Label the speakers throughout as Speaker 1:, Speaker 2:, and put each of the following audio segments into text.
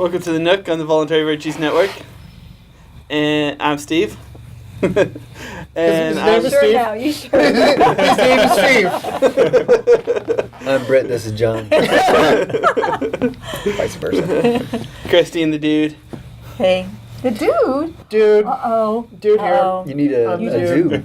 Speaker 1: Welcome to the NooK on the Voluntary Virtues Network. And I'm Steve.
Speaker 2: And I'm
Speaker 3: Steve. Now, you sure?
Speaker 2: His name is Steve.
Speaker 4: I'm Britt, this is John. Vice versa.
Speaker 1: Christy and the dude.
Speaker 3: Hey. The dude?
Speaker 2: Dude.
Speaker 3: Uh-oh.
Speaker 2: Dude
Speaker 3: Uh-oh.
Speaker 4: You need a zoo.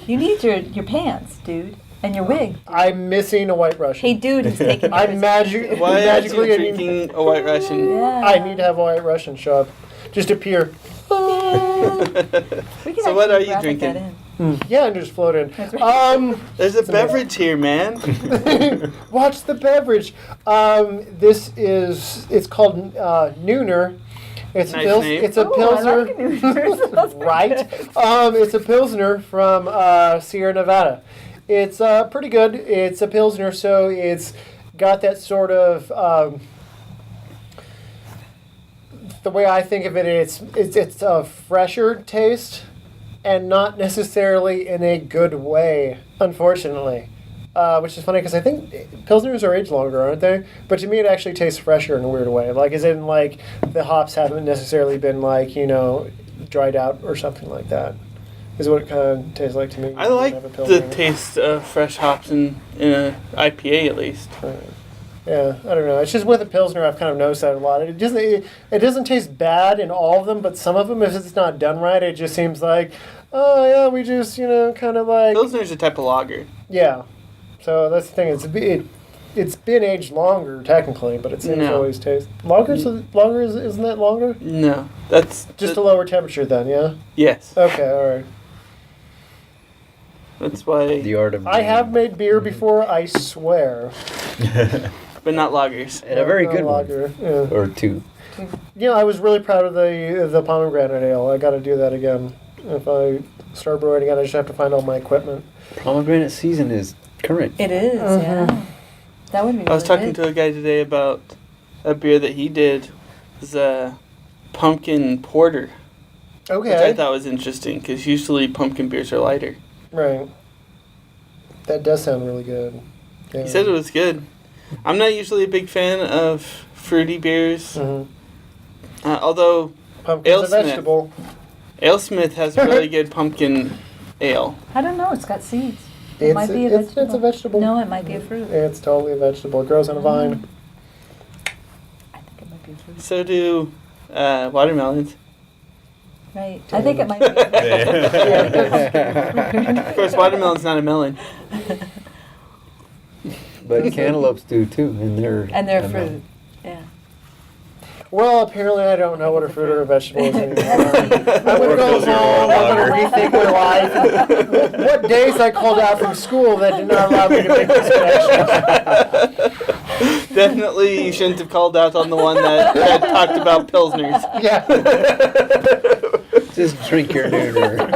Speaker 3: You need your pants, dude. And your wig.
Speaker 2: I'm missing a White Russian.
Speaker 3: Hey, dude, he's taking
Speaker 2: I'm magically
Speaker 1: drinking a White Russian?
Speaker 3: Yeah.
Speaker 2: I need to have a White Russian show up. Just appear.
Speaker 3: We can
Speaker 1: So what are you
Speaker 3: graphic
Speaker 1: drinking?
Speaker 3: that in.
Speaker 2: Yeah, and just float in.
Speaker 3: That's right.
Speaker 1: There's a beverage here, man.
Speaker 2: Watch the beverage. It's called Nooner. It's
Speaker 1: Nice name.
Speaker 2: It's a
Speaker 3: Ooh,
Speaker 2: Pilsner.
Speaker 3: I like Nooners.
Speaker 2: Right? It's a Pilsner from Sierra Nevada. It's pretty good. It's a Pilsner, so it's got that sort of the way I think of it, it's a fresher taste, and not necessarily in a good way, unfortunately. Which is funny because I think Pilsners are aged longer, aren't they? But to me, it actually tastes fresher in a weird way. Like, as in, like, the hops haven't necessarily been, like, dried out or something like that. Is what it kind of tastes like to me.
Speaker 1: I like the taste of fresh hops in an IPA at least.
Speaker 2: Yeah, I don't know. It's just with a Pilsner, I've kind of noticed that a lot. It doesn't taste bad in all of them, but some of them, if it's not done right, it just seems like, oh, yeah, we just, kind of like...
Speaker 1: Pilsner's a type of lager.
Speaker 2: Yeah. So that's the thing. It's been aged longer, technically, but it seems to always taste... Isn't that longer?
Speaker 1: No. That's...
Speaker 2: Just a lower temperature then, yeah?
Speaker 1: Yes.
Speaker 2: Okay, all right.
Speaker 1: That's why...
Speaker 4: The art of...
Speaker 2: I have made beer before, I swear.
Speaker 1: But not lagers.
Speaker 4: And a very good
Speaker 2: lager.
Speaker 4: one.
Speaker 2: Yeah.
Speaker 4: Or two.
Speaker 2: I was really proud of the pomegranate ale. I got to do that again. If I start brewing again, I just have to find all my equipment.
Speaker 4: Pomegranate season is current.
Speaker 3: It is, yeah. That would be
Speaker 1: I was talking to a guy today about a beer that he did. It was a pumpkin porter.
Speaker 2: Okay.
Speaker 1: Which I thought was interesting, because usually pumpkin beers are lighter.
Speaker 2: Right. That does sound really good. Yeah.
Speaker 1: He said it was good. I'm not usually a big fan of fruity beers.
Speaker 2: Mm-hmm.
Speaker 1: Although
Speaker 2: Pumpkin's a vegetable.
Speaker 1: AleSmith has really good pumpkin ale.
Speaker 3: I don't know. It's got seeds. It might be a vegetable.
Speaker 2: It's a vegetable.
Speaker 3: No, it might be a fruit.
Speaker 2: It's totally a vegetable. It grows on a vine.
Speaker 3: I think it might be a fruit.
Speaker 1: So do watermelons.
Speaker 3: Right. I think it might be a fruit.
Speaker 1: Of course, watermelon's not a melon.
Speaker 4: But cantaloupes do too, and they're...
Speaker 3: And they're fruit. Yeah.
Speaker 2: Well, apparently I don't know what a fruit or a vegetable is anymore. I'm going to go home. I'm going to rethink my life. What days I called out from school that did not allow me to make this connection.
Speaker 1: Definitely you shouldn't have called out on the one that talked about Pilsners.
Speaker 2: Yeah.
Speaker 4: Just drink your Nooner.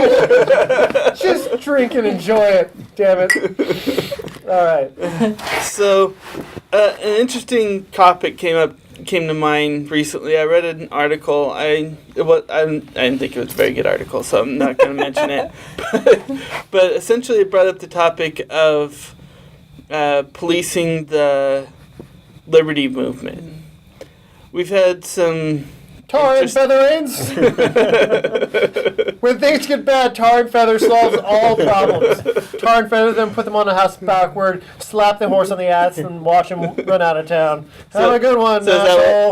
Speaker 2: Just drink and enjoy it. Damn it. All right.
Speaker 1: So, an interesting topic came to mind recently. I read an article. I didn't think it was a very good article, so I'm not going to mention it. But essentially, it brought up the topic of policing the liberty movement. We've had some...
Speaker 2: Tar and feather ends. When things get bad, tar and feather solves all problems. Tar and feather them, put them on the house backward, slap the horse on the ass, and watch him run out of town. Have a good one,
Speaker 1: so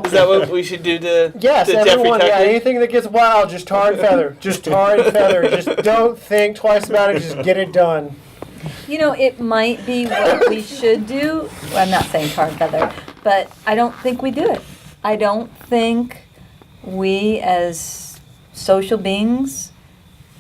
Speaker 1: is that what we should do to
Speaker 2: Yes,
Speaker 1: to
Speaker 2: everyone.
Speaker 1: Jeffrey
Speaker 2: Yeah,
Speaker 1: Tucker?
Speaker 2: anything that gets wild, just tar and feather. Just tar and feather. Just don't think twice about it. Just get it done.
Speaker 3: It might be what we should do. Well, I'm not saying tar and feather, but I don't think we do it. I don't think we as social beings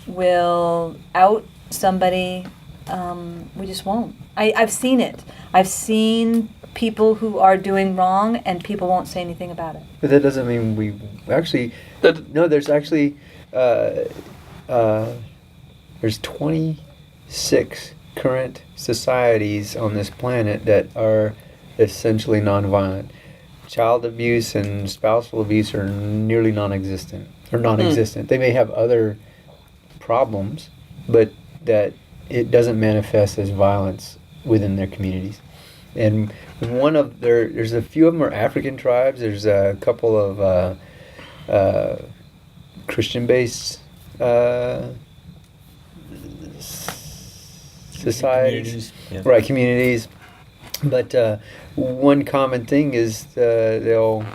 Speaker 3: will out somebody. We just won't. I've seen it. I've seen people who are doing wrong and people won't say anything about it.
Speaker 4: But that doesn't mean we actually... No, there's actually... there's 26 current societies on this planet that are essentially nonviolent. Child abuse and spousal abuse are nearly non-existent. They may have other problems, but that it doesn't manifest as violence within their communities. and there's a few of them are African tribes. There's a couple of Christian-based societies, right? Communities, but one common thing is they'll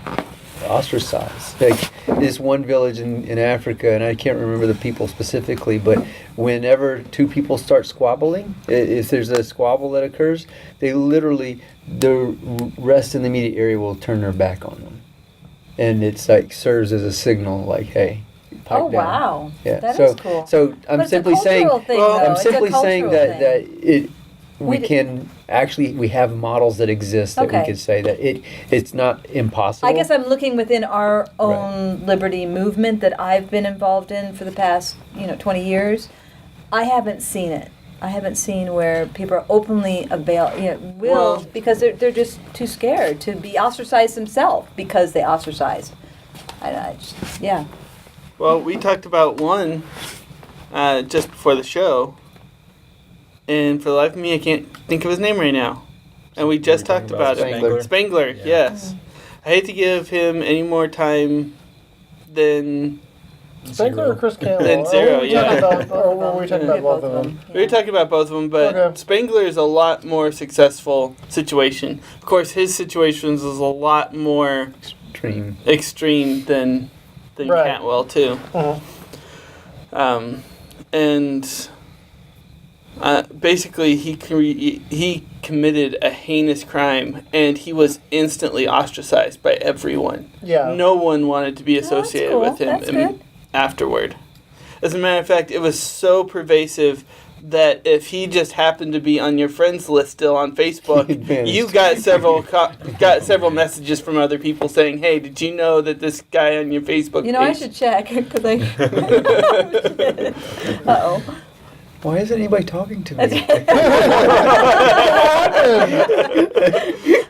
Speaker 4: ostracize. Like this one village in Africa, and I can't remember the people specifically, but whenever two people start squabbling, if there's a squabble that occurs, they literally, the rest in the immediate area will turn their back on them, and it's like serves as a signal, like, hey, pipe down.
Speaker 3: Wow,
Speaker 4: Yeah.
Speaker 3: that
Speaker 4: so,
Speaker 3: is cool.
Speaker 4: So I'm
Speaker 3: But
Speaker 4: simply
Speaker 3: it's a
Speaker 4: saying,
Speaker 3: cultural thing,
Speaker 1: well,
Speaker 3: though.
Speaker 4: I'm
Speaker 3: It's a
Speaker 4: simply saying
Speaker 3: cultural
Speaker 4: that
Speaker 3: thing.
Speaker 4: we can actually, we have models that exist that
Speaker 3: Okay.
Speaker 4: we could say that it's not impossible.
Speaker 3: I guess I'm looking within our own liberty movement that I've been involved in for the past, 20 years. I haven't seen it. I haven't seen where people are openly
Speaker 1: Well-
Speaker 3: because they're just too scared to be ostracized themselves because they ostracized. Yeah.
Speaker 1: Well, we talked about one just before the show, and for the life of me, I can't think of his name right now. And we just
Speaker 5: We're
Speaker 1: talked
Speaker 5: talking
Speaker 1: about
Speaker 5: about
Speaker 1: it. Spangler,
Speaker 5: Yeah.
Speaker 1: yes. I hate to give him any more time than
Speaker 2: Spangler or Chris Campbell?
Speaker 1: Then zero,
Speaker 2: Or were we
Speaker 1: yeah.
Speaker 2: talking about, or were we talking
Speaker 3: Yeah,
Speaker 2: about both of them?
Speaker 1: we were talking about both of them, but
Speaker 2: Okay.
Speaker 1: Spangler is a lot more successful situation. Of course, his situations is a lot more
Speaker 4: Extreme.
Speaker 1: extreme than
Speaker 2: Right.
Speaker 1: Cantwell too.
Speaker 2: Uh-huh.
Speaker 1: And basically, he committed a heinous crime, and he was instantly ostracized by everyone.
Speaker 2: Yeah.
Speaker 1: No one wanted to be
Speaker 3: that's
Speaker 1: associated
Speaker 3: cool.
Speaker 1: with him
Speaker 3: That's good.
Speaker 1: afterward. As a matter of fact, it was so pervasive that if he just happened to be on your friends list still on Facebook,
Speaker 4: He vanished.
Speaker 1: you got several messages from other people saying, "Hey, did you know that this guy on your Facebook
Speaker 3: I
Speaker 1: page?"
Speaker 3: should check because I. Uh-oh.
Speaker 4: Why isn't anybody talking to me?
Speaker 3: That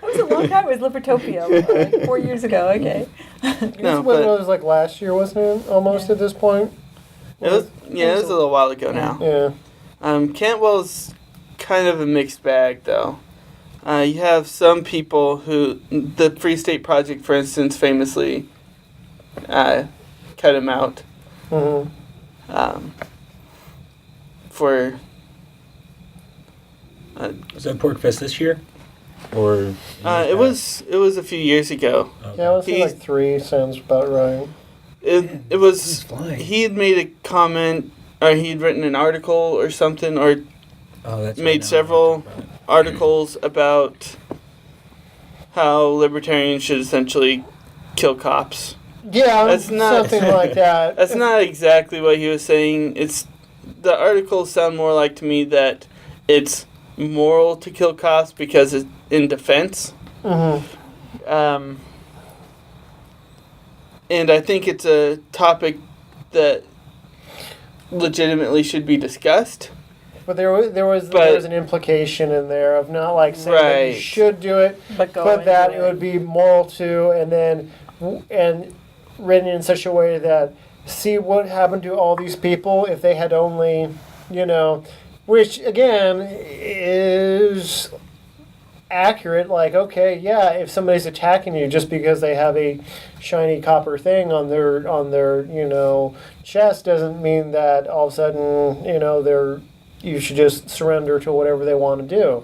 Speaker 3: was a long time. It was Libertopia, 4 years ago. Okay.
Speaker 1: No,
Speaker 2: It
Speaker 1: but
Speaker 2: was like last year, wasn't it? Almost
Speaker 3: Yeah.
Speaker 2: at this point.
Speaker 1: it was a little while ago now.
Speaker 2: Yeah.
Speaker 1: Cantwell's kind of a mixed bag, though. You have some people who, the Free State Project, for instance, famously cut him out
Speaker 2: Mm-hmm.
Speaker 1: for.
Speaker 5: Was that Pork Fest this year? Or
Speaker 1: It was a few years ago.
Speaker 2: Yeah, I would say
Speaker 1: He's-
Speaker 2: like 3 sounds about right.
Speaker 1: It was.
Speaker 4: He's flying.
Speaker 1: He had made a comment, or he had written an article or something, or
Speaker 5: that's
Speaker 1: made
Speaker 5: now
Speaker 1: several
Speaker 5: I'm talking about it.
Speaker 1: articles about how libertarians should essentially kill cops.
Speaker 2: Yeah,
Speaker 1: That's not-
Speaker 2: something like that.
Speaker 1: That's not exactly what he was saying. It's the articles sound more like to me that it's moral to kill cops because it's in defense.
Speaker 2: Mm-hmm.
Speaker 1: And I think it's a topic that legitimately should be discussed.
Speaker 2: But there was an implication in there of not like saying that you
Speaker 1: Right.
Speaker 2: should do it,
Speaker 3: But go
Speaker 2: but that
Speaker 3: into
Speaker 2: it would be moral to, and written in such a way that see what happened to all these people if they had only, which again is accurate. Like, okay, yeah, if somebody's attacking you just because they have a shiny copper thing on their chest doesn't mean that all of a sudden you should just surrender to whatever they want to do.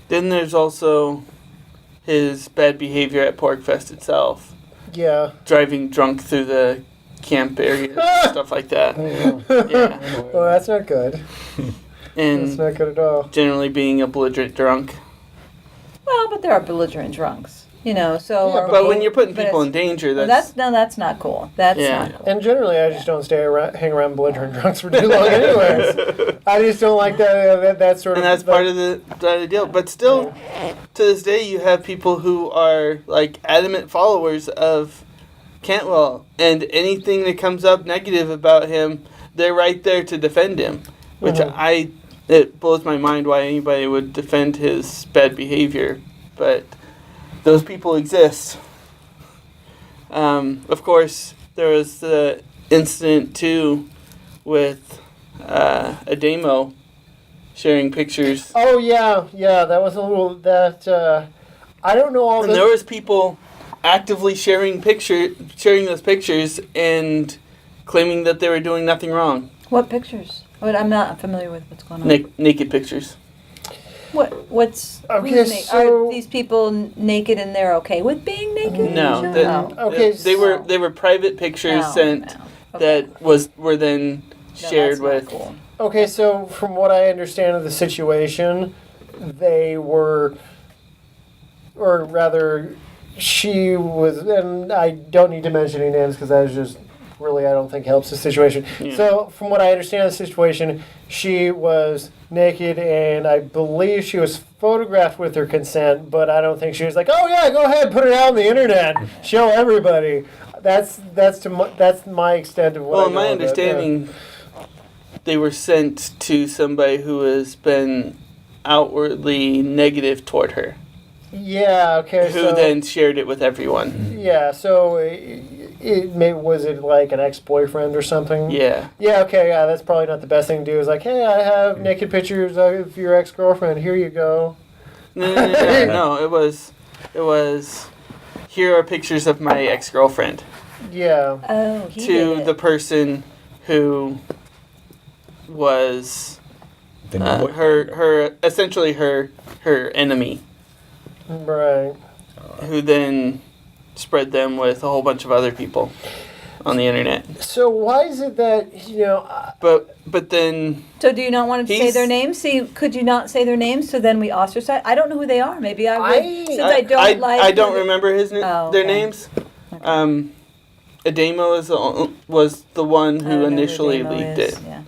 Speaker 1: Then there's also his bad behavior at Porkfest itself.
Speaker 2: Yeah.
Speaker 1: Driving drunk through the camp area, stuff like that. Yeah.
Speaker 2: Well, that's not good. That's
Speaker 1: And
Speaker 2: not good at all.
Speaker 1: generally being a belligerent drunk.
Speaker 3: Well, but there are belligerent drunks, so.
Speaker 2: Yeah,
Speaker 3: are
Speaker 1: But
Speaker 3: we-
Speaker 1: when you're putting
Speaker 3: but
Speaker 1: people
Speaker 3: it's-
Speaker 1: in danger,
Speaker 3: well,
Speaker 1: that's
Speaker 3: that's not cool. That's
Speaker 1: Yeah.
Speaker 3: not cool.
Speaker 2: And generally, I just don't hang around belligerent drunks for too long, anyways. I just don't like that sort of.
Speaker 1: and that's part of the deal. But still, to this day, you have people who are like adamant followers of Cantwell, and anything that comes up negative about him, they're right there to defend him. Which it blows my mind why anybody would defend his bad behavior, but those people exist. Of course, there was the incident too with a demo sharing pictures.
Speaker 2: Oh yeah, that was a little that. I don't know all
Speaker 1: And
Speaker 2: the.
Speaker 1: there was people actively sharing those pictures and claiming that they were doing nothing wrong.
Speaker 3: What pictures? What I'm not familiar with what's going on.
Speaker 1: Naked pictures.
Speaker 3: What's
Speaker 2: Okay,
Speaker 3: who's
Speaker 2: so-
Speaker 3: are these people naked and they're okay with being naked?
Speaker 1: No,
Speaker 3: Sure.
Speaker 1: that-
Speaker 3: Oh.
Speaker 2: Okay,
Speaker 1: they were private pictures
Speaker 3: No,
Speaker 1: sent
Speaker 3: no. Okay.
Speaker 1: that were then
Speaker 3: No,
Speaker 1: shared
Speaker 3: that's not
Speaker 1: with.
Speaker 3: cool.
Speaker 2: Okay, so from what I understand of the situation, they were, or rather, she was, and I don't need to mention any names because that is just really, I don't think helps the situation.
Speaker 1: Yeah.
Speaker 2: So, from what I understand of the situation, she was naked, and I believe she was photographed with her consent, but I don't think she was like, "Oh yeah, go ahead, put it out on the internet, show everybody." That's my extent of what.
Speaker 1: Well,
Speaker 2: I
Speaker 1: in
Speaker 2: know
Speaker 1: my
Speaker 2: of it, yeah.
Speaker 1: understanding, they were sent to somebody who has been outwardly negative toward her,
Speaker 2: Yeah. Okay.
Speaker 1: who
Speaker 2: so
Speaker 1: then shared it with everyone.
Speaker 2: yeah. So it maybe was it like an ex-boyfriend or something?
Speaker 1: Yeah.
Speaker 2: Yeah. Okay. Yeah. That's probably not the best thing to do. Is like, hey, I have naked pictures of your ex-girlfriend. Here you go.
Speaker 1: No, it was. Here are pictures of my ex-girlfriend
Speaker 2: Yeah.
Speaker 3: Oh, he
Speaker 1: to
Speaker 3: did it.
Speaker 1: the person who was
Speaker 5: Then what-
Speaker 1: her essentially her enemy,
Speaker 2: Right.
Speaker 1: who then spread them with a whole bunch of other people on the internet.
Speaker 2: So why is it that
Speaker 1: But then
Speaker 3: So do you not want to say
Speaker 1: He's-
Speaker 3: their names? See, could you not say their names so then we ostracize? I don't know who they are. Maybe I would. Since I don't like.
Speaker 1: I don't remember their
Speaker 3: okay.
Speaker 1: names. Ademo was the one
Speaker 3: I don't
Speaker 1: who
Speaker 3: know
Speaker 1: initially
Speaker 3: Damo
Speaker 1: leaked
Speaker 3: is,
Speaker 1: it.
Speaker 3: Yeah.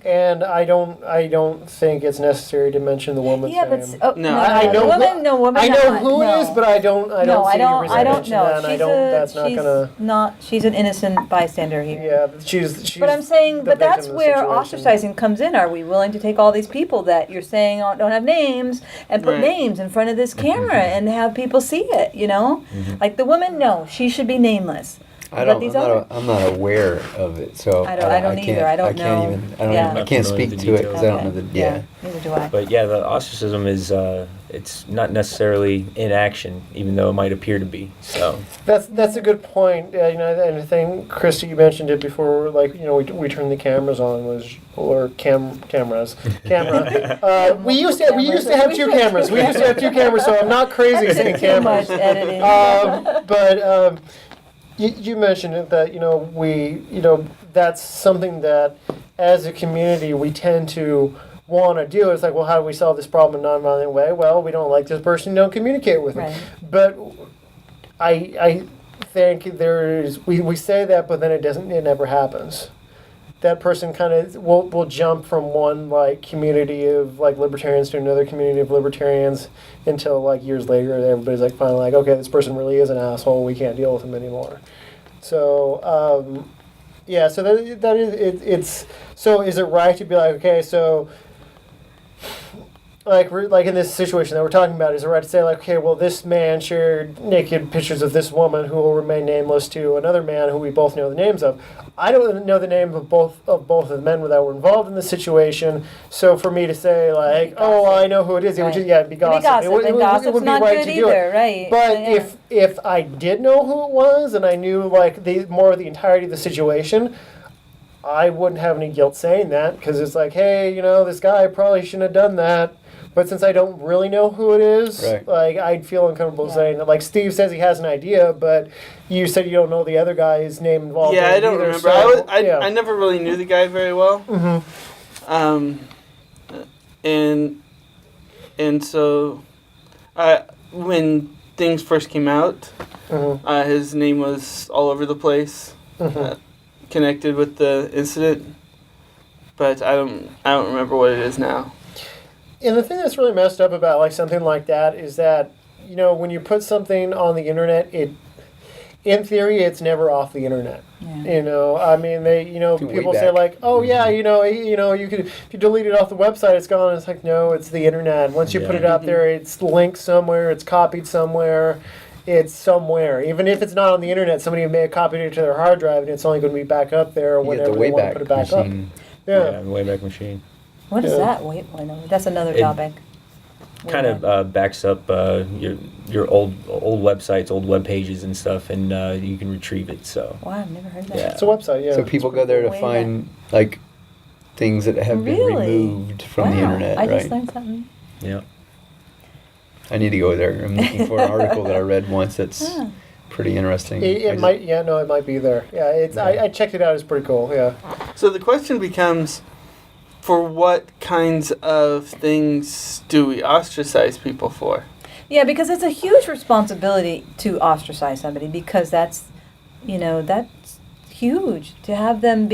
Speaker 2: and I don't think it's necessary to mention the woman's
Speaker 3: Yeah,
Speaker 2: name.
Speaker 3: but
Speaker 1: No.
Speaker 2: I know
Speaker 3: woman.
Speaker 2: I know
Speaker 3: not,
Speaker 2: who
Speaker 3: no.
Speaker 2: it is, but I don't
Speaker 3: no,
Speaker 2: see
Speaker 3: I
Speaker 2: any
Speaker 3: don't.
Speaker 2: reason
Speaker 3: I
Speaker 2: to
Speaker 3: don't
Speaker 2: mention
Speaker 3: know.
Speaker 2: that, and I don't. That's not
Speaker 3: she's
Speaker 2: gonna.
Speaker 3: not. She's an innocent bystander here.
Speaker 2: Yeah, she's
Speaker 3: But I'm saying,
Speaker 2: the
Speaker 3: but that's
Speaker 2: victim of the
Speaker 3: where
Speaker 2: situation.
Speaker 3: ostracizing comes in. Are we willing to take all these people that you're saying don't have names and put
Speaker 1: Right.
Speaker 3: names in front of this camera and have people see it? You know, like the woman, no, she should be nameless.
Speaker 4: I
Speaker 3: But
Speaker 4: don't.
Speaker 3: these
Speaker 4: I'm,
Speaker 3: other-
Speaker 4: not, I'm not aware of it, so
Speaker 3: I don't
Speaker 4: can't,
Speaker 3: either. I don't
Speaker 4: I can't
Speaker 3: know.
Speaker 4: even. I don't.
Speaker 3: Yeah.
Speaker 4: Even, I
Speaker 5: Not
Speaker 4: can't
Speaker 5: familiar
Speaker 4: speak
Speaker 5: with
Speaker 4: to
Speaker 5: the
Speaker 4: it because I don't know
Speaker 3: Okay.
Speaker 4: the. Yeah.
Speaker 3: Neither do I.
Speaker 5: But yeah, the ostracism is it's not necessarily inaction, even though it might appear to be. So
Speaker 2: That's a good point. And I think Christy, you mentioned it before. Like we turned the cameras on cameras. We used to have two cameras. We used to have two cameras, so I'm not crazy saying
Speaker 3: Too much
Speaker 2: cameras.
Speaker 3: editing.
Speaker 2: But you mentioned it that that's something that as a community we tend to want to do. It's like, well, how do we solve this problem in a nonviolent way? Well, we don't like this person, don't communicate with them.
Speaker 3: Right.
Speaker 2: But I think we say that, but then it never happens. That person kind of will jump from one like community of like libertarians to another community of libertarians until like years later everybody's like finally like, okay, this person really is an asshole, we can't deal with him anymore. So yeah, so that is it's so is it right to be like, okay, so like in this situation that we're talking about, is it right to say like, okay, well, this man shared naked pictures of this woman who will remain nameless to another man who we both know the names of? I don't know the name of both of the men that were involved in the situation. So for me to say like, oh, I know who it is, it would just it'd be gossip.
Speaker 3: Gossip, and gossip's
Speaker 2: would be
Speaker 3: not
Speaker 2: right
Speaker 3: good
Speaker 2: to do
Speaker 3: either,
Speaker 2: it.
Speaker 3: right?
Speaker 2: But
Speaker 3: Yeah.
Speaker 2: if I did know who it was and I knew like more of the entirety of the situation, I wouldn't have any guilt saying that because it's like, hey, this guy probably shouldn't have done that. But since I don't really know who it is,
Speaker 4: Right.
Speaker 2: like I'd feel uncomfortable
Speaker 3: Yeah.
Speaker 2: saying that. Like Steve says he has an idea, but you said you don't know the other guy's name involved.
Speaker 1: Yeah,
Speaker 2: in
Speaker 1: I
Speaker 2: it
Speaker 1: don't
Speaker 2: either,
Speaker 1: remember.
Speaker 2: so,
Speaker 1: I never really knew the guy very well.
Speaker 2: Mhm.
Speaker 1: And so, when things first came out,
Speaker 2: Mhm.
Speaker 1: his name was all over the place,
Speaker 2: Mhm.
Speaker 1: connected with the incident. But I don't remember what it is now.
Speaker 2: And the thing that's really messed up about like something like that is that when you put something on the internet, in theory it's never off the internet.
Speaker 3: Yeah.
Speaker 2: I mean they
Speaker 4: Way
Speaker 2: people say
Speaker 4: back.
Speaker 2: like, oh yeah, you could, if you delete it off the website, it's gone. It's like, no, it's the internet. Once you put
Speaker 5: Yeah.
Speaker 2: it out there, it's linked somewhere, it's copied somewhere. It's somewhere. Even if it's not on the internet, somebody may have copied it to their hard drive and it's only going to be back up there
Speaker 4: You get
Speaker 2: whenever
Speaker 4: the
Speaker 2: they want to
Speaker 4: Wayback
Speaker 2: put it back
Speaker 4: Machine.
Speaker 2: up. Yeah.
Speaker 5: Wayback Machine.
Speaker 3: What is
Speaker 2: Yeah.
Speaker 3: that? Wait, no, that's another
Speaker 5: It-
Speaker 3: topic.
Speaker 5: Kind of backs up your old websites, old web pages and stuff, and you can retrieve it. So
Speaker 3: Wow, I've never heard that.
Speaker 5: Yeah.
Speaker 2: It's a website, yeah.
Speaker 4: So people go there to
Speaker 3: Way
Speaker 4: find like things that have been
Speaker 3: Really?
Speaker 4: removed from the
Speaker 3: Wow,
Speaker 4: internet,
Speaker 3: I
Speaker 4: right?
Speaker 3: just learned something.
Speaker 5: yeah.
Speaker 4: I need to go there. I'm looking for an article that I read once that's
Speaker 3: Ah.
Speaker 4: pretty interesting. I
Speaker 2: It
Speaker 4: just-
Speaker 2: might, yeah, no, it might be there. Yeah, it's. I checked it out. It's pretty cool. Yeah.
Speaker 1: So the question becomes, for what kinds of things do we ostracize people for?
Speaker 3: Yeah, because it's a huge responsibility to ostracize somebody because that's huge to have them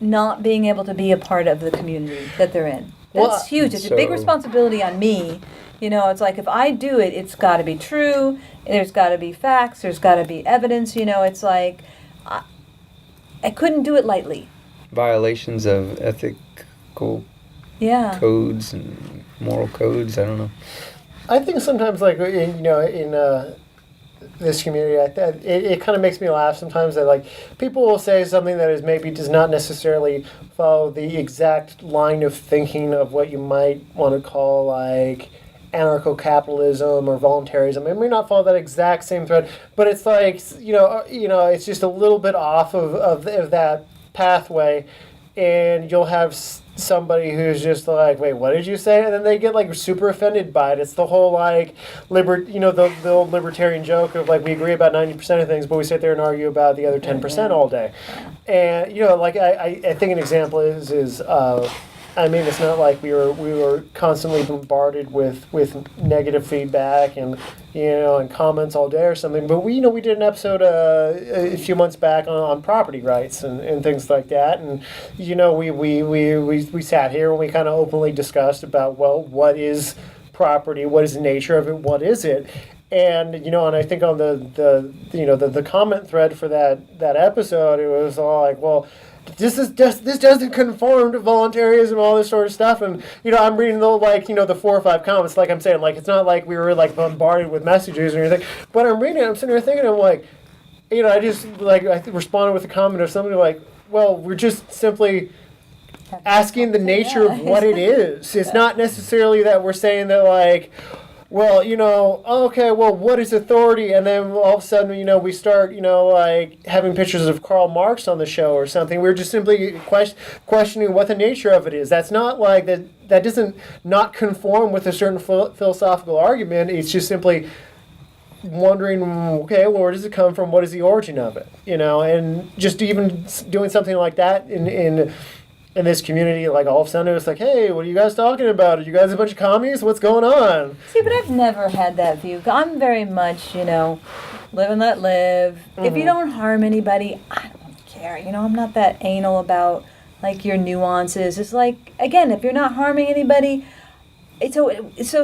Speaker 3: not being able to be a part of the community that they're in. That's
Speaker 2: Well,
Speaker 3: huge. It's a big
Speaker 4: so-
Speaker 3: responsibility on me. It's like if I do it, it's got to be true. There's got to be facts. There's got to be evidence. It's like I couldn't do it lightly.
Speaker 4: Violations of ethical
Speaker 3: Yeah.
Speaker 4: codes and moral codes. I don't know.
Speaker 2: I think sometimes, like in this community, it kind of makes me laugh sometimes that like people will say something that is maybe does not necessarily follow the exact line of thinking of what you might want to call like anarcho-capitalism or voluntarism. It may not follow that exact same thread, but it's like it's just a little bit off of that pathway, and you'll have somebody who's just like, wait, what did you say? And then they get like super offended by it. It's the whole like the old libertarian joke of like we agree about 90% of things, but we sit there and argue about the other 10% all day. And like I think an example is it's not like we were constantly bombarded with negative feedback and and comments all day or something. But we did an episode a few months back on property rights and things like that. And we sat here and we kind of openly discussed about, well, what is property? What is the nature of it? What is it? And and I think on the comment thread for that episode, it was all like, well, this doesn't conform to voluntarism, all this sort of stuff. And I'm reading the 4 or 5 comments, like I'm saying, like it's not like we were like bombarded with messages or anything. But I'm reading it, I'm sitting there thinking, I'm like, I just like I responded with a comment of somebody like, well, we're just simply asking the nature of what it is. It's not necessarily that we're saying that like, well, okay, well, what is authority? And then all of a sudden, we start, like having pictures of Karl Marx on the show or something. We're just simply questioning what the nature of it is. That's not like that doesn't not conform with a certain philosophical argument. It's just simply wondering, okay, well, where does it come from? What is the origin of it? And just even doing something like that in this community, like all of a sudden it was like, hey, what are you guys talking about? Are you guys a bunch of commies? What's going on?
Speaker 3: See, but I've never had that view. I'm very much, live and let live. If you don't harm anybody, I don't care. I'm not that anal about like your nuances. It's like, again, if you're not harming anybody, so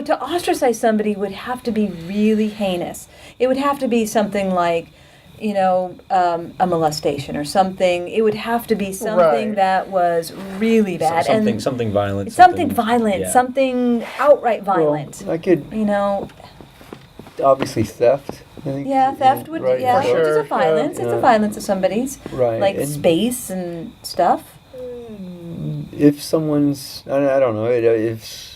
Speaker 3: to ostracize somebody would have to be really heinous. It would have to be something like, a molestation or something. It would have to be something
Speaker 2: Right.
Speaker 3: that was really bad.
Speaker 5: Something violent.
Speaker 3: Something violent,
Speaker 5: yeah.
Speaker 3: something outright violent.
Speaker 4: Well, I could
Speaker 3: Obviously
Speaker 4: theft. I think,
Speaker 3: theft would,
Speaker 4: right,
Speaker 3: yeah,
Speaker 2: For
Speaker 3: which is
Speaker 2: sure,
Speaker 3: a violence.
Speaker 4: yeah.
Speaker 3: It's a violence of somebody's,
Speaker 4: Right.
Speaker 3: like
Speaker 4: and
Speaker 3: space and stuff.
Speaker 4: if someone's, I don't know, if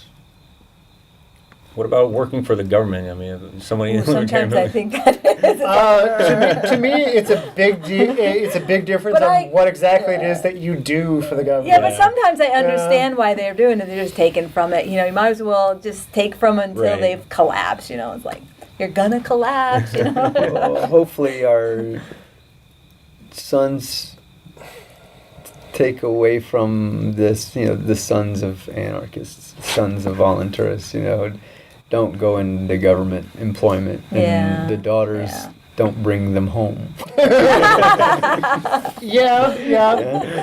Speaker 5: What about working for the government? I mean, if somebody.
Speaker 3: Ooh, sometimes I think that is.
Speaker 2: To me, it's a big it's a big difference
Speaker 3: But
Speaker 2: on what exactly it is that you do for the government.
Speaker 3: Yeah, but sometimes I understand why they're doing it. They're just taking from it. You might as well just take from it until
Speaker 5: Right.
Speaker 3: they've collapsed. It's like, you're gonna collapse,
Speaker 4: well, hopefully our sons take away from this, the sons of anarchists, sons of voluntarists, don't go into government employment, and
Speaker 3: Yeah,
Speaker 4: the daughters
Speaker 3: yeah.
Speaker 4: don't bring them home.
Speaker 2: Yeah.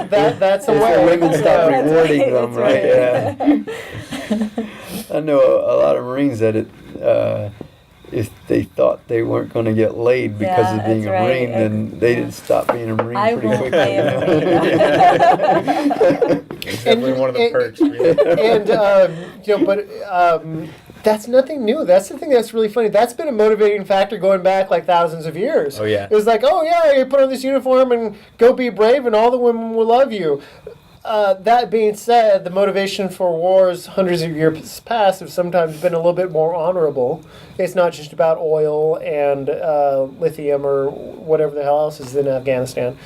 Speaker 2: That's a
Speaker 4: If
Speaker 2: way.
Speaker 4: the women stop
Speaker 2: Yeah.
Speaker 4: rewarding them,
Speaker 3: That's
Speaker 4: right? Yeah. I know a lot of Marines that if they thought they weren't going to get laid because
Speaker 3: Yeah,
Speaker 4: of being
Speaker 3: that's
Speaker 4: a Marine,
Speaker 3: right.
Speaker 4: then they
Speaker 3: Yeah.
Speaker 4: didn't stop being a Marine
Speaker 3: I
Speaker 4: pretty
Speaker 3: won't
Speaker 4: quickly.
Speaker 3: play a
Speaker 5: It's definitely one of the perks. Really.
Speaker 2: And but that's nothing new. That's the thing that's really funny. That's been a motivating factor going back like thousands of years.
Speaker 5: Oh, yeah.
Speaker 2: It was like, oh yeah, you put on this uniform and go be brave, and all the women will love you. That being said, the motivation for wars hundreds of years past have sometimes been a little bit more honorable. It's not just about oil and lithium or whatever the hell else is in Afghanistan.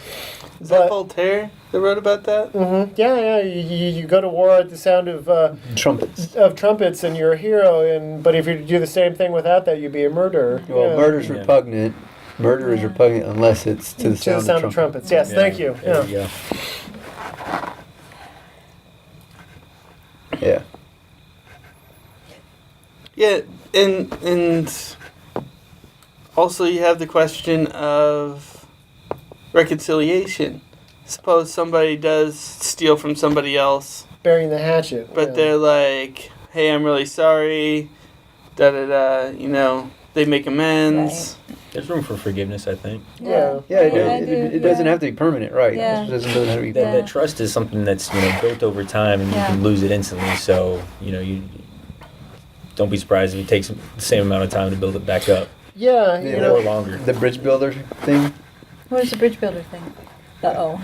Speaker 1: Is that Voltaire that wrote about that?
Speaker 2: Yeah. You go to war at the sound of trumpets, and you're a hero. But if you do the same thing without that, you'd be a murderer.
Speaker 4: Well, murder's repugnant. Murder is repugnant unless it's to the sound of trumpets.
Speaker 2: Yes, thank you.
Speaker 5: There you go.
Speaker 4: Yeah.
Speaker 1: Yeah, and also you have the question of reconciliation. Suppose somebody does steal from somebody else,
Speaker 2: Burying the hatchet.
Speaker 1: but they're like, "Hey, I'm really sorry." Da da da. They make amends.
Speaker 5: There's room for forgiveness, I think.
Speaker 2: Yeah.
Speaker 4: Yeah,
Speaker 3: I do,
Speaker 4: it doesn't have to be permanent, right?
Speaker 3: Yeah.
Speaker 4: It doesn't have to be
Speaker 5: That, that trust is something that's built over time, and you can lose it instantly. So you don't be surprised if it takes the same amount of time to build it back up,
Speaker 2: Yeah,
Speaker 5: or longer.
Speaker 4: The bridge builder thing.
Speaker 3: What is the bridge builder thing? Uh-oh.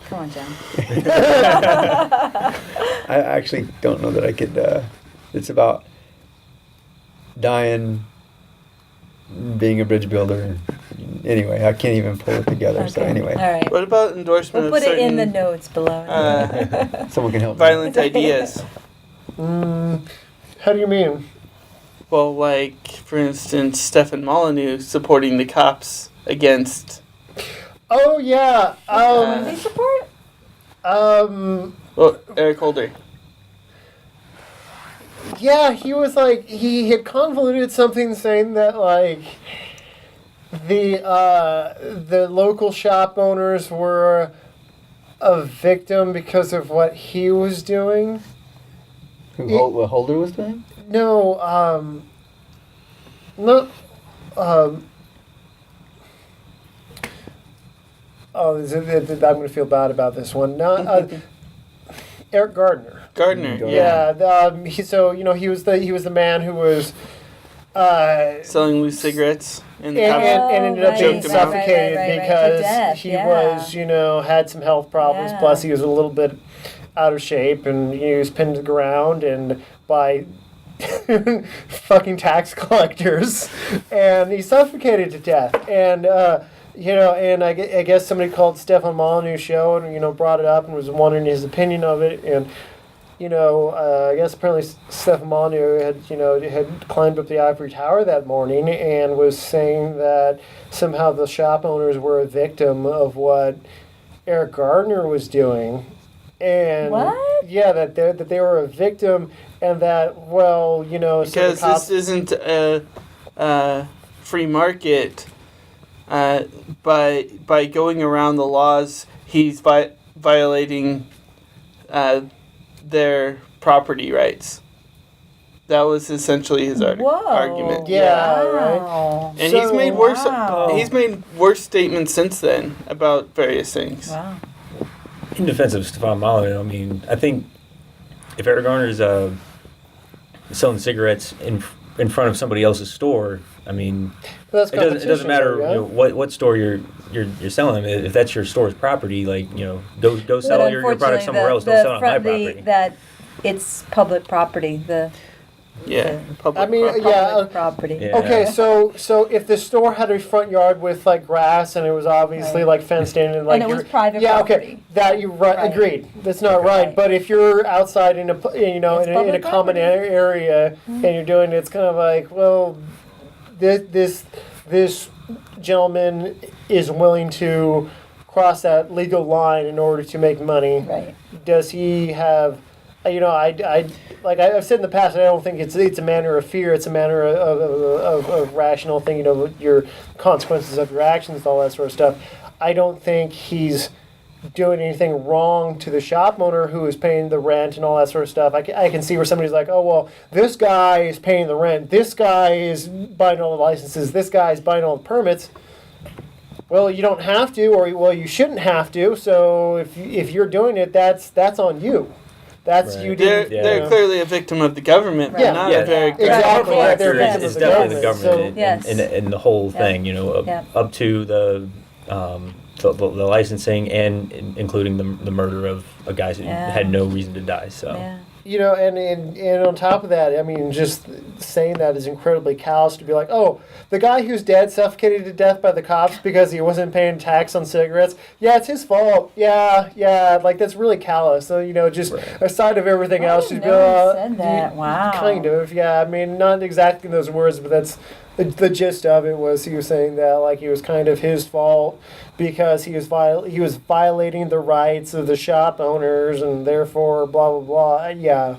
Speaker 3: Come on, John.
Speaker 4: I actually don't know that I could. It's about dying, being a bridge builder. Anyway, I can't even pull it together. So
Speaker 3: Okay.
Speaker 4: anyway,
Speaker 3: All right.
Speaker 1: What about endorsement
Speaker 3: We'll put
Speaker 1: of
Speaker 3: it in the
Speaker 1: certain
Speaker 3: notes below.
Speaker 4: someone can help me.
Speaker 1: violent ideas?
Speaker 2: How do you mean?
Speaker 1: Well, like, for instance, Stefan Molyneux supporting the cops against...
Speaker 2: Oh yeah.
Speaker 3: They support?
Speaker 1: Well, Eric Holder.
Speaker 2: Yeah, he was like he had convoluted something saying that like the local shop owners were a victim because of what he was doing.
Speaker 4: What Holder was doing?
Speaker 2: No, not. I'm going to feel bad about this one. Not Eric Gardner.
Speaker 1: Gardner,
Speaker 4: Gardner.
Speaker 1: yeah.
Speaker 2: He was the man who was
Speaker 1: Selling loose cigarettes in the
Speaker 2: and
Speaker 1: cops.
Speaker 2: ended up being
Speaker 1: Choked him out.
Speaker 2: suffocated
Speaker 3: Right. To
Speaker 2: because
Speaker 3: death,
Speaker 2: he
Speaker 3: yeah.
Speaker 2: was, had some health problems.
Speaker 3: Yeah.
Speaker 2: Plus, he was a little bit out of shape, and he was pinned to the ground and by fucking tax collectors, and he suffocated to death. And and I guess somebody called Stefan Molyneux's show and brought it up and was wondering his opinion of it. And I guess apparently Stefan Molyneux had climbed up the ivory tower that morning and was saying that somehow the shop owners were a victim of what Eric Gardner was doing. And
Speaker 3: What?
Speaker 2: yeah, that they were a victim, and that so the
Speaker 1: Because
Speaker 2: cops,
Speaker 1: this isn't a free market. By going around the laws, he's violating their property rights. That was essentially his argument.
Speaker 2: Yeah,
Speaker 3: Wow.
Speaker 1: And
Speaker 3: Wow.
Speaker 1: he's made worse statements since then about various things.
Speaker 3: Wow.
Speaker 5: In defense of Stefan Molyneux, I mean, I think if Eric Garner's selling cigarettes in front of somebody else's store, I mean,
Speaker 2: that's
Speaker 5: it doesn't matter
Speaker 2: competition, right?
Speaker 5: what store you're selling them. If that's your store's property, go sell
Speaker 3: But
Speaker 5: your product
Speaker 3: unfortunately,
Speaker 5: somewhere else. Don't sell it on my property.
Speaker 3: that it's public property.
Speaker 1: Yeah, public
Speaker 2: I mean,
Speaker 1: property.
Speaker 2: yeah.
Speaker 3: Property.
Speaker 5: Yeah.
Speaker 2: Okay, so if the store had a front yard with like grass and it was obviously
Speaker 3: Right.
Speaker 2: like fenced in and like
Speaker 3: And it was
Speaker 2: you're-
Speaker 3: private
Speaker 2: yeah, okay,
Speaker 3: property.
Speaker 2: that you're right,
Speaker 3: Right.
Speaker 2: agreed. That's not right.
Speaker 3: Right.
Speaker 2: But if you're outside in a in a
Speaker 3: public
Speaker 2: common
Speaker 3: property.
Speaker 2: area and you're doing it, it's kind of like, well, this gentleman is willing to cross that legal line in order to make money.
Speaker 3: Right.
Speaker 2: Does he have? I've said in the past, I don't think it's a matter of fear. It's a matter of rational thinking of your consequences of your actions, all that sort of stuff. I don't think he's doing anything wrong to the shop owner who is paying the rent and all that sort of stuff. I can see where somebody's like, oh, well, this guy is paying the rent. This guy is buying all the licenses. This guy is buying all the permits. Well, you don't have to, or you shouldn't have to. So if you're doing it, that's on you. That's
Speaker 5: Right.
Speaker 2: you
Speaker 1: They're,
Speaker 2: didn't.
Speaker 1: they're clearly a victim of the government, but
Speaker 2: Yeah.
Speaker 1: not
Speaker 5: Yeah.
Speaker 1: a very
Speaker 2: Exactly.
Speaker 3: Right.
Speaker 2: They're
Speaker 3: Yes.
Speaker 2: victims
Speaker 5: It's
Speaker 2: of
Speaker 5: definitely the
Speaker 2: government.
Speaker 5: government
Speaker 3: Yes.
Speaker 5: and the whole
Speaker 3: Yeah.
Speaker 5: thing,
Speaker 3: Yeah.
Speaker 5: up to the the licensing and including the murder of a guy who
Speaker 3: Yeah.
Speaker 5: had no reason to die. So.
Speaker 3: Yeah.
Speaker 2: You know, and on top of that, I mean, just saying that is incredibly callous to be like, oh, the guy whose dad suffocated to death by the cops because he wasn't paying tax on cigarettes, yeah, it's his fault. Yeah, like that's really callous. So, you know, just aside of everything else, just be
Speaker 3: said that. Wow.
Speaker 2: kind of, yeah. I mean, not exactly in those words, but that's the gist of it was he was saying that like it was kind of his fault because he was violating the rights of the shop owners and therefore blah blah blah. Yeah.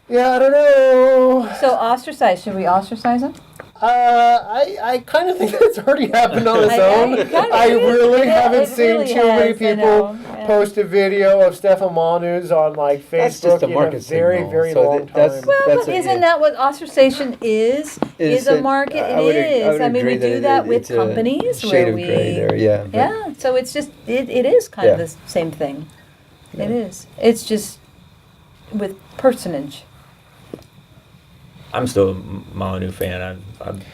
Speaker 2: Yeah, I don't know.
Speaker 3: So ostracize. Should we ostracize him?
Speaker 2: I kind of think that's already happened on its
Speaker 3: I
Speaker 2: own.
Speaker 3: kind of
Speaker 2: I
Speaker 3: do.
Speaker 2: really haven't
Speaker 3: It
Speaker 2: seen
Speaker 3: really
Speaker 2: too many
Speaker 3: has, I
Speaker 2: people
Speaker 3: know, yeah.
Speaker 2: post a video of Stefan Molyneux on like
Speaker 4: That's
Speaker 2: Facebook
Speaker 4: just a
Speaker 2: in a
Speaker 4: market
Speaker 2: very,
Speaker 4: signal.
Speaker 2: very
Speaker 4: So
Speaker 2: long
Speaker 4: that- that's-
Speaker 2: time.
Speaker 3: Well,
Speaker 4: That's
Speaker 3: but
Speaker 4: a-
Speaker 3: isn't that what ostracization is? Is a
Speaker 4: Innocent-
Speaker 3: market?
Speaker 4: I would ag- I
Speaker 3: It is.
Speaker 4: would
Speaker 3: I mean, we
Speaker 4: agree that
Speaker 3: do
Speaker 4: it-
Speaker 3: that with
Speaker 4: it's a
Speaker 3: companies
Speaker 4: shade
Speaker 3: where
Speaker 4: of
Speaker 3: we.
Speaker 4: gray there, yeah. but-
Speaker 3: Yeah. So it's just it is kind of
Speaker 4: Yeah.
Speaker 3: the same thing. It
Speaker 4: Yeah.
Speaker 3: is. It's just with personage.
Speaker 5: I'm still a Molyneux fan.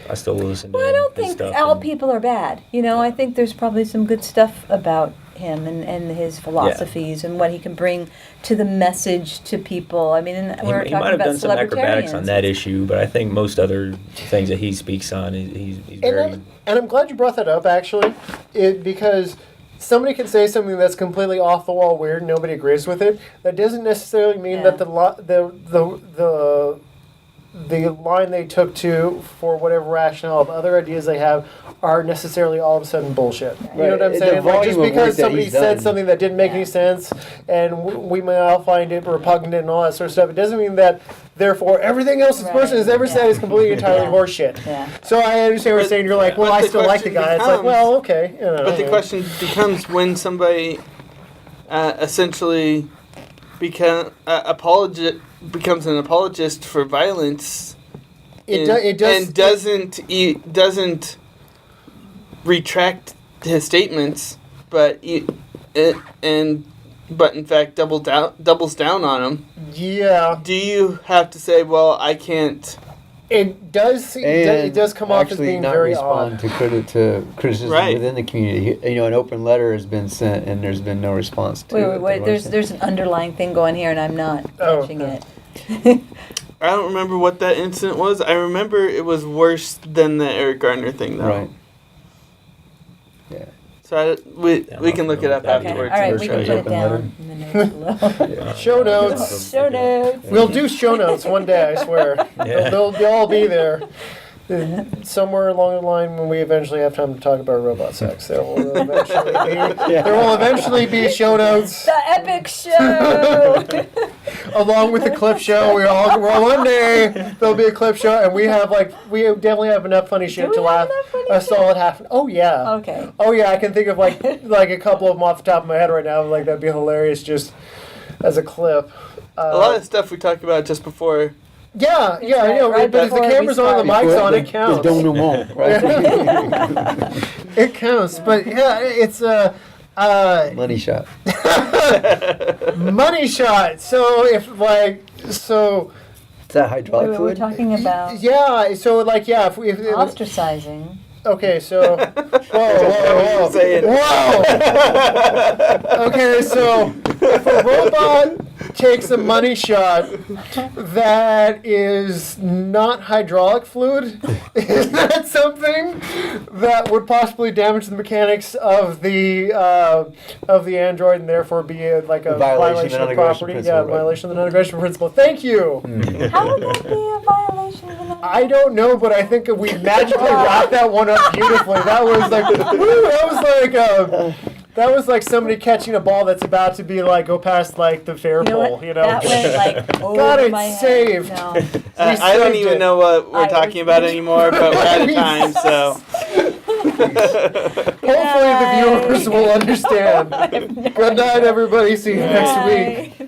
Speaker 5: I still listen to
Speaker 3: Well, I
Speaker 5: him
Speaker 3: don't
Speaker 5: and
Speaker 3: think
Speaker 5: stuff,
Speaker 3: all
Speaker 5: and-
Speaker 3: people are bad. You know, I think there's probably some good stuff about him and his philosophies and what he can bring to the message to people. I mean, and
Speaker 5: He,
Speaker 3: we're
Speaker 5: he
Speaker 3: talking
Speaker 5: might have
Speaker 3: about
Speaker 5: done some acrobatics on
Speaker 3: celebritarians.
Speaker 5: that issue, but I think most other things that he speaks on, he's
Speaker 2: And
Speaker 5: very.
Speaker 2: I'm glad you brought that up, actually, because somebody can say something that's completely off the wall weird and nobody agrees with it. That doesn't necessarily mean
Speaker 3: Yeah.
Speaker 2: that the line they took to for whatever rationale of other ideas they have are necessarily all of a sudden bullshit. You know
Speaker 4: Right.
Speaker 2: what I'm
Speaker 4: The
Speaker 2: saying? Like
Speaker 4: volume
Speaker 2: just
Speaker 4: of work
Speaker 2: because
Speaker 4: that
Speaker 2: somebody
Speaker 4: he's
Speaker 2: said
Speaker 4: done.
Speaker 2: something that didn't make any sense and we may all find it repugnant and all that sort of stuff, it doesn't mean that therefore everything else this person has ever said is completely entirely
Speaker 3: Yeah.
Speaker 2: horseshit.
Speaker 3: Yeah.
Speaker 2: So I understand what you're
Speaker 1: But-
Speaker 2: saying. You're like, well,
Speaker 1: but
Speaker 2: I
Speaker 1: the
Speaker 2: still like the
Speaker 1: question
Speaker 2: guy. It's like,
Speaker 1: becomes-
Speaker 2: well, okay. You know,
Speaker 1: But the question becomes when somebody essentially becomes an apologist for violence.
Speaker 2: It does.
Speaker 1: And doesn't retract his statements, but in fact doubles down on them.
Speaker 2: Yeah,
Speaker 1: Do you have to say, well, I can't?
Speaker 2: it does. It does come off as
Speaker 4: actually
Speaker 2: being
Speaker 4: not
Speaker 2: very
Speaker 4: respond
Speaker 2: odd.
Speaker 4: to criticism
Speaker 1: Right.
Speaker 4: within the community. You know, an open letter has been sent, and there's been no response to it.
Speaker 3: Wait. There's an underlying thing going here, and I'm not
Speaker 2: Oh,
Speaker 3: catching
Speaker 2: okay.
Speaker 3: it.
Speaker 1: I don't remember what that incident was. I remember it was worse than the Eric Garner thing, though.
Speaker 4: Right. Yeah.
Speaker 1: So we
Speaker 5: Yeah,
Speaker 1: can look it up
Speaker 5: okay.
Speaker 3: Okay.
Speaker 1: afterwards.
Speaker 3: All right,
Speaker 1: and
Speaker 3: we
Speaker 1: show
Speaker 3: can
Speaker 1: you.
Speaker 3: put it
Speaker 4: Open
Speaker 3: down
Speaker 4: letter.
Speaker 3: in the notes below.
Speaker 4: Yeah.
Speaker 2: Show notes.
Speaker 3: Show notes.
Speaker 2: We'll do show notes one day. I swear.
Speaker 5: Yeah.
Speaker 2: They'll all be there. Somewhere along the line, when we eventually have time to talk about robot sex, there will eventually be show notes
Speaker 3: The epic show.
Speaker 2: along with the clip show. One day there'll be a clip show, and we definitely have enough funny shit
Speaker 3: Do we
Speaker 2: to
Speaker 3: have
Speaker 2: laugh
Speaker 3: enough funny
Speaker 2: a
Speaker 3: shit?
Speaker 2: solid half. Oh yeah.
Speaker 3: Okay.
Speaker 2: Oh yeah, I can think of like a couple of them off the top of my head right now. Like that'd be hilarious just as a clip.
Speaker 1: A lot of stuff we talked about just before.
Speaker 2: Yeah, I know.
Speaker 3: right
Speaker 2: But if the
Speaker 3: before we
Speaker 2: camera's on, the
Speaker 3: start.
Speaker 2: mic's on,
Speaker 4: The-
Speaker 2: it counts.
Speaker 4: The denouement, right?
Speaker 2: It counts. But yeah, it's
Speaker 4: Money shot.
Speaker 2: money shot. So
Speaker 4: Is that hydraulic
Speaker 3: We're
Speaker 4: fluid?
Speaker 3: talking about
Speaker 2: yeah. So if
Speaker 3: ostracizing.
Speaker 2: okay. So whoa.
Speaker 1: Saying.
Speaker 2: Whoa. Okay, so if a robot takes a money shot that is not hydraulic fluid, is that something that would possibly damage the mechanics of the android and therefore be a violation
Speaker 4: of
Speaker 2: of
Speaker 4: the non-aggression
Speaker 2: property?
Speaker 4: principle,
Speaker 2: Yeah,
Speaker 4: right?
Speaker 2: violation of the non-aggression principle. Thank you.
Speaker 3: How would that be a violation of the
Speaker 2: I don't know, but I think we magically wrapped that one up beautifully. That was like, that was like somebody catching a ball that's about to be go past the fair
Speaker 3: You know
Speaker 2: pole.
Speaker 3: what?
Speaker 2: You know,
Speaker 3: That went over
Speaker 2: Got it
Speaker 3: my head.
Speaker 2: saved.
Speaker 3: No.
Speaker 1: I don't
Speaker 2: saved
Speaker 1: even
Speaker 2: it.
Speaker 1: know what we're
Speaker 3: I
Speaker 1: talking
Speaker 3: was-
Speaker 1: about anymore, but we're out of time, so.
Speaker 2: Hopefully the viewers will understand. Good night, everybody. See you next week.
Speaker 3: Bye.